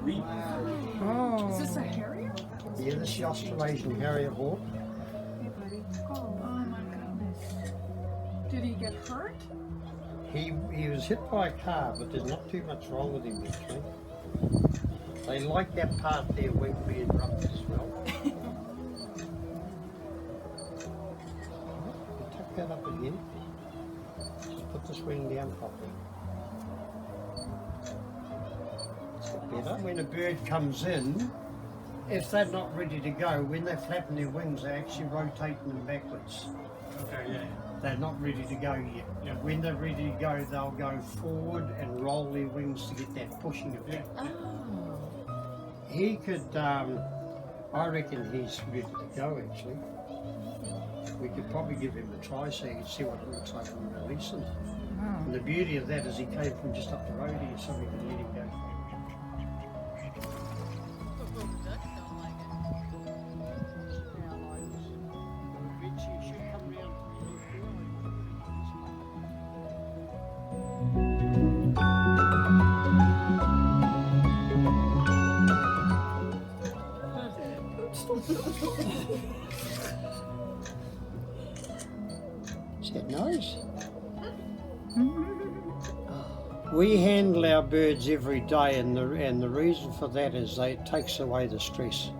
Oh. Is this a harrier? Yeah, this is the Australasian Harrier hawk. Oh my goodness. Did he get hurt? He was hit by a car, but there's not too much wrong with him actually. They like that part there, wing beard rubbed as well. Tuck that up again. Just put this wing down properly. That's a bit better. When a bird comes in, if they're not ready to go, when they're flapping their wings, they're actually rotating them backwards. Okay, yeah. They're not ready to go yet. Yeah. When they're ready to go, they'll go forward and roll their wings to get that pushing effect. Oh. He could, I reckon he's ready to go actually. We could probably give him a try so you can see what it looks like when we release him. Wow. And the beauty of that is he came from just up the road here, so we could let him go. Is that nice? We handle our birds every day, and the reason for that is it takes away the stress.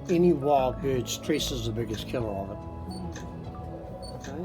Any wild bird, stress is the biggest killer of it. Okay.